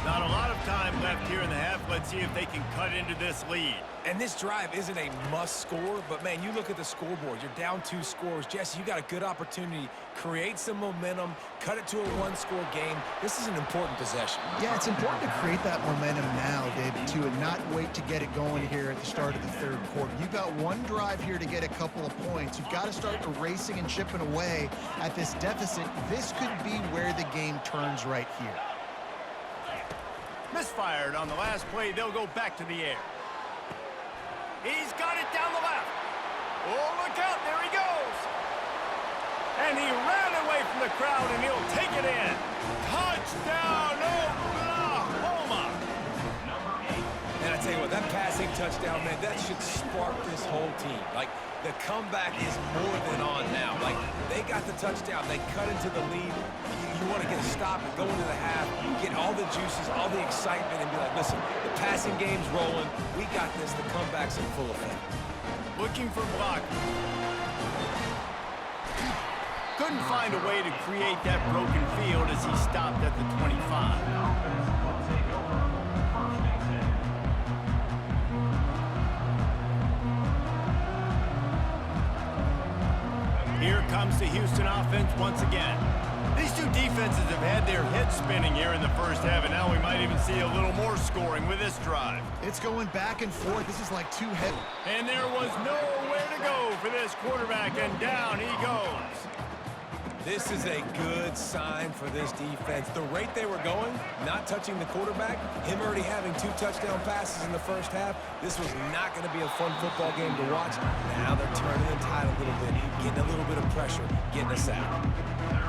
Not a lot of time left here in the half. Let's see if they can cut into this lead. And this drive isn't a must score, but man, you look at the scoreboard. You're down 2 scores. Jesse, you got a good opportunity. Create some momentum. Cut it to a 1-score game. This is an important possession. Yeah, it's important to create that momentum now, David, too, and not wait to get it going here at the start of the third quarter. You've got one drive here to get a couple of points. You've got to start erasing and chipping away at this deficit. This could be where the game turns right here. Misfired on the last play. They'll go back to the air. He's got it down the left. Oh, look out. There he goes. And he ran away from the crowd, and he'll take it in. Touchdown, Oklahoma. And I tell you what, that passing touchdown, man, that should spark this whole team. Like, the comeback is more than on now. Like, they got the touchdown. They cut into the lead. You want to get a stop and go into the half, get all the juices, all the excitement, and be like, listen, the passing game's rolling. We got this. The comeback's in full effect. Looking for block. Couldn't find a way to create that broken field as he stopped at the 25. Here comes the Houston offense once again. These two defenses have had their heads spinning here in the first half, and now we might even see a little more scoring with this drive. It's going back and forth. This is like two heavy. And there was nowhere to go for this quarterback, and down he goes. This is a good sign for this defense. The rate they were going, not touching the quarterback, him already having 2 touchdown passes in the first half, this was not going to be a fun football game to watch. Now they're turning the tide a little bit, getting a little bit of pressure, getting us out.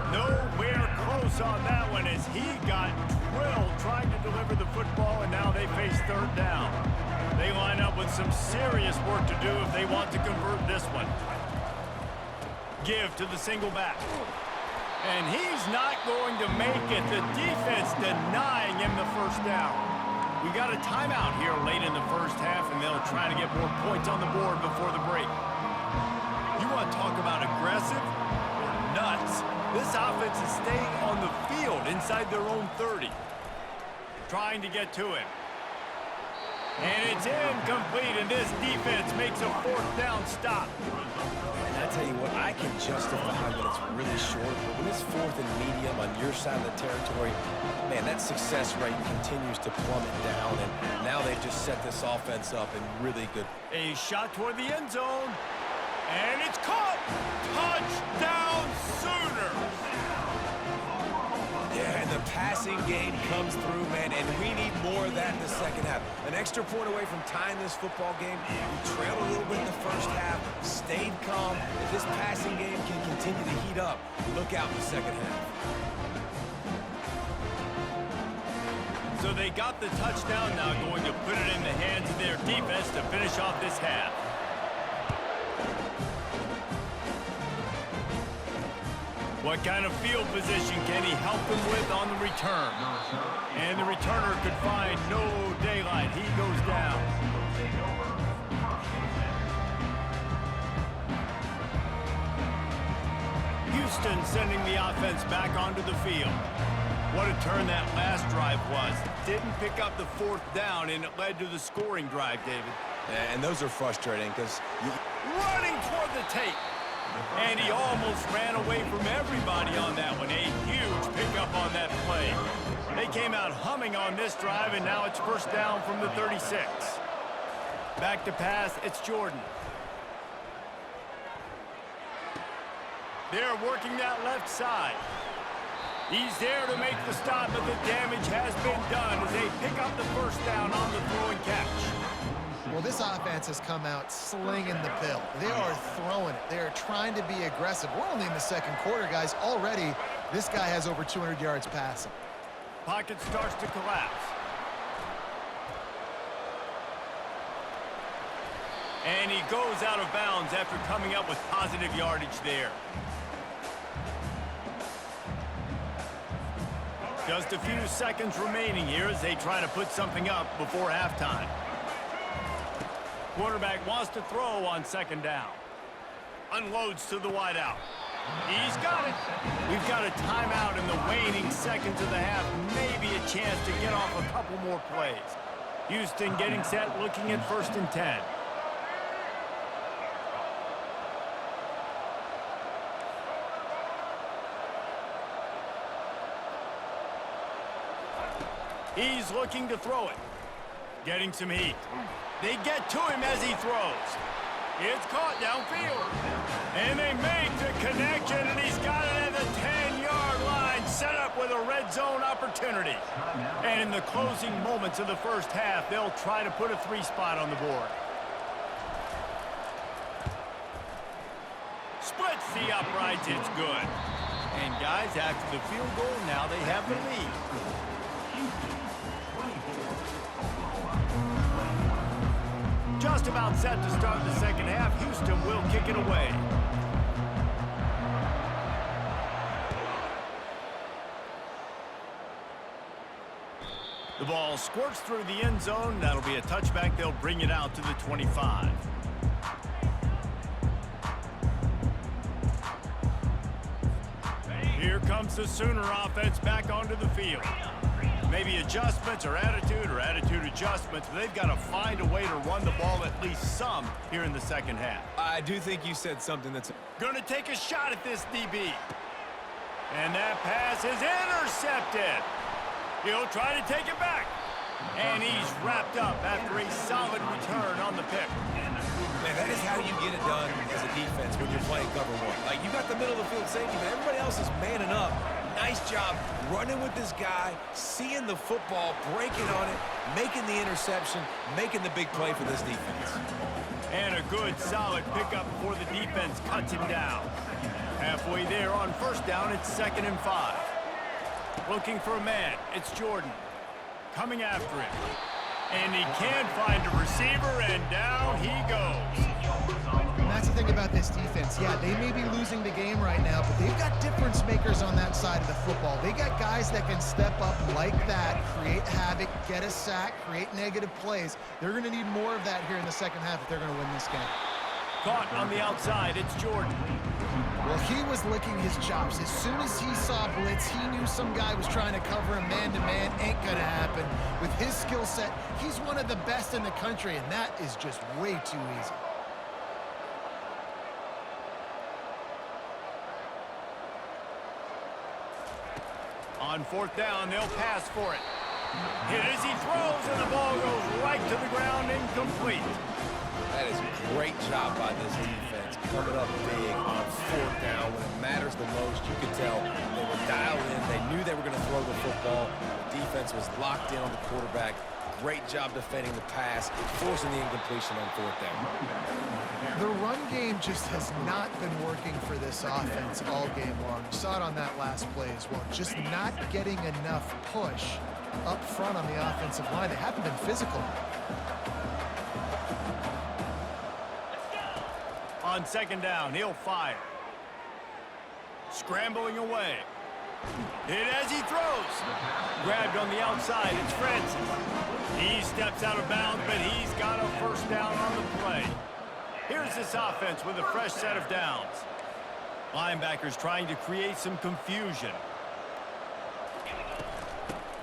Nowhere close on that one as he got drilled trying to deliver the football, and now they face third down. They line up with some serious work to do if they want to convert this one. Give to the single back. And he's not going to make it. The defense denying him the first down. We got a timeout here late in the first half, and they'll try to get more points on the board before the break. You want to talk about aggressive or nuts? This offense is staying on the field inside their own 30. Trying to get to him. And it's incomplete, and this defense makes a fourth down stop. And I tell you what, I can justify when it's really short, but when it's fourth and medium on your side of the territory, man, that success rate continues to plummet down, and now they've just set this offense up in really good. A shot toward the end zone, and it's caught. Touchdown Sooners! Yeah, and the passing game comes through, man, and we need more of that in the second half. An extra point away from tying this football game. We trailed a little bit in the first half, stayed calm. If this passing game can continue to heat up, look out in the second half. So they got the touchdown, now going to put it in the hands of their defense to finish off this half. What kind of field position can he help them with on the return? And the returner could find no daylight. He goes down. Houston sending the offense back onto the field. What a turn that last drive was. Didn't pick up the fourth down, and it led to the scoring drive, David. And those are frustrating because running toward the tape. And he almost ran away from everybody on that one. A huge pickup on that play. They came out humming on this drive, and now it's first down from the 36. Back to pass, it's Jordan. They're working that left side. He's there to make the stop, but the damage has been done as they pick up the first down on the throw and catch. Well, this offense has come out slinging the pill. They are throwing it. They are trying to be aggressive. We're only in the second quarter, guys. Already, this guy has over 200 yards passing. Pocket starts to collapse. And he goes out of bounds after coming up with positive yardage there. Just a few seconds remaining here as they try to put something up before halftime. Quarterback wants to throw on second down. Unloads to the wideout. He's got it. We've got a timeout in the waning seconds of the half. Maybe a chance to get off a couple more plays. Houston getting set, looking at 1st and 10. He's looking to throw it. Getting some heat. They get to him as he throws. It's caught downfield. And they make the connection, and he's got it at the 10-yard line, set up with a red zone opportunity. And in the closing moments of the first half, they'll try to put a 3-spot on the board. Splits the uprights, it's good. And guys, after the field goal, now they have the lead. Just about set to start the second half. Houston will kick it away. The ball squirts through the end zone. That'll be a touchback. They'll bring it out to the 25. Here comes the Sooner offense back onto the field. Maybe adjustments or attitude adjustments, but they've got to find a way to run the ball at least some here in the second half. I do think you said something that's going to take a shot at this DB. And that pass is intercepted. He'll try to take it back. And he's wrapped up after a solid return on the pick. Man, that is how you get it done as a defense when you're playing cover one. Like, you got the middle of the field safety, but everybody else is manning up. Nice job running with this guy, seeing the football, breaking on it, making the interception, making the big play for this defense. And a good, solid pickup before the defense cuts him down. Halfway there on first down, it's 2nd and 5. Looking for a man, it's Jordan. Coming after him. And he can't find a receiver, and down he goes. And that's the thing about this defense. Yeah, they may be losing the game right now, but they've got difference makers on that side of the football. They got guys that can step up like that, create havoc, get a sack, create negative plays. They're going to need more of that here in the second half if they're going to win this game. Caught on the outside, it's Jordan. Well, he was licking his chops. As soon as he saw blitz, he knew some guy was trying to cover him man-to-man. Ain't gonna happen. With his skill set, he's one of the best in the country, and that is just way too easy. On fourth down, they'll pass for it. Hit as he throws, and the ball goes right to the ground, incomplete. That is a great job by this defense, coming up big on fourth down when it matters the most. You could tell they were dialed in. They knew they were going to throw the football. The defense was locked in on the quarterback. Great job defending the pass, forcing the incompletion on fourth down. The run game just has not been working for this offense all game long. You saw it on that last play as well. Just not getting enough push up front on the offensive line. They haven't been physical. On second down, he'll fire. Scrambling away. Hit as he throws. Grabbed on the outside, it's Francis. He steps out of bounds, but he's got a first down on the play. Here's this offense with a fresh set of downs. Linebackers trying to create some confusion.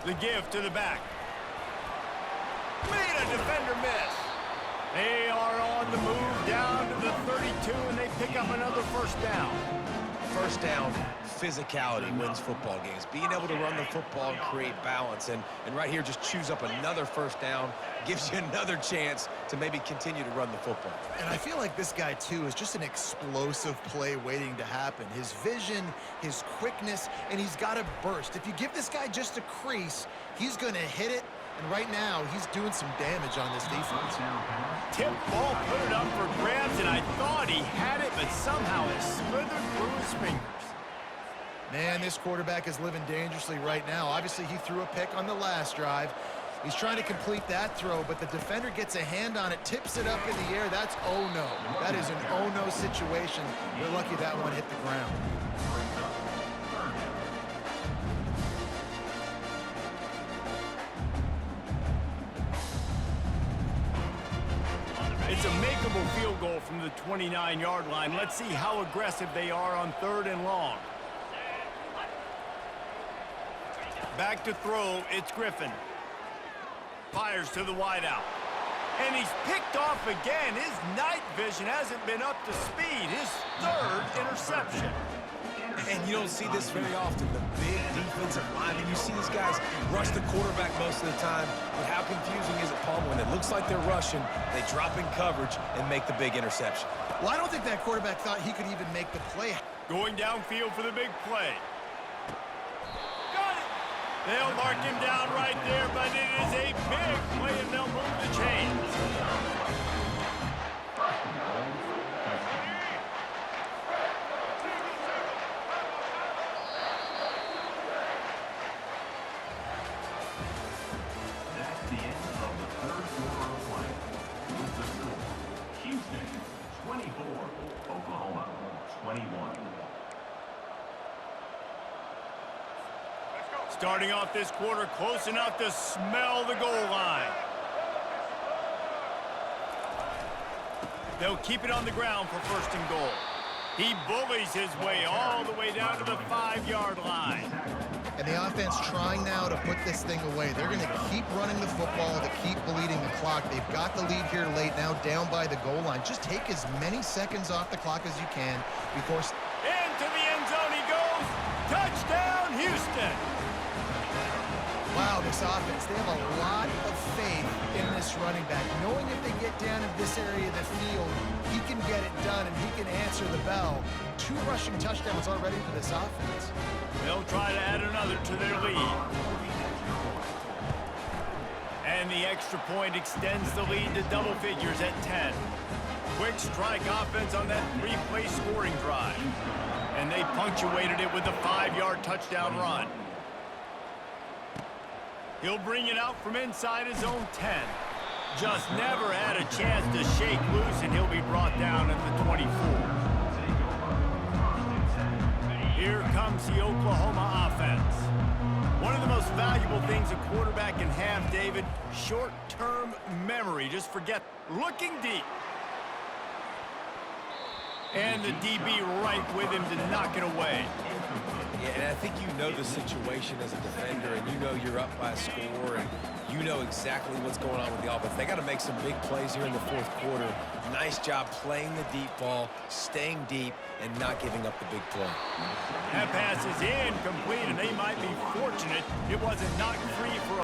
The give to the back. Made a defender miss. They are on the move down to the 32, and they pick up another first down. First down, physicality wins football games. Being able to run the football and create balance. And right here, just choose up another first down, gives you another chance to maybe continue to run the football. And I feel like this guy, too, is just an explosive play waiting to happen. His vision, his quickness, and he's got a burst. If you give this guy just a crease, he's going to hit it. And right now, he's doing some damage on this defense. Tip ball, put it up for grabs, and I thought he had it, but somehow it slithered through his fingers. Man, this quarterback is living dangerously right now. Obviously, he threw a pick on the last drive. He's trying to complete that throw, but the defender gets a hand on it, tips it up in the air. That's oh-no. That is an oh-no situation. We're lucky that one hit the ground. It's a makeable field goal from the 29-yard line. Let's see how aggressive they are on third and long. Back to throw, it's Griffin. Fires to the wideout. And he's picked off again. His night vision hasn't been up to speed. His third interception. And you don't see this very often, the big defensive line. And you see these guys rush the quarterback most of the time. But how confusing is it, Paul, when it looks like they're rushing, they drop in coverage and make the big interception? Well, I don't think that quarterback thought he could even make the play. Going downfield for the big play. Got it! They'll mark him down right there, but it is a big play, and they'll move the chains. That's the end of the third quarter of play. With the score, Houston 24, Oklahoma 21. Starting off this quarter, close enough to smell the goal line. They'll keep it on the ground for first and goal. He bullies his way all the way down to the 5-yard line. And the offense trying now to put this thing away. They're going to keep running the football to keep bleeding the clock. They've got the lead here late, now down by the goal line. Just take as many seconds off the clock as you can before... Into the end zone he goes. Touchdown, Houston. Wow, this offense, they have a lot of faith in this running back. Knowing if they get down in this area of the field, he can get it done and he can answer the bell. 2 rushing touchdowns already for this offense. They'll try to add another to their lead. And the extra point extends the lead to double figures at 10. Quick strike offense on that 3-play scoring drive. And they punctuated it with a 5-yard touchdown run. He'll bring it out from inside his own 10. Just never had a chance to shake loose, and he'll be brought down at the 24. Here comes the Oklahoma offense. One of the most valuable things a quarterback can have, David, short-term memory. Just forget looking deep. And the DB right with him to knock it away. Yeah, and I think you know the situation as a defender, and you know you're up by a score, and you know exactly what's going on with the offense. They got to make some big plays here in the fourth quarter. Nice job playing the deep ball, staying deep, and not giving up the big play. That pass is incomplete, and they might be fortunate it wasn't knocked free for a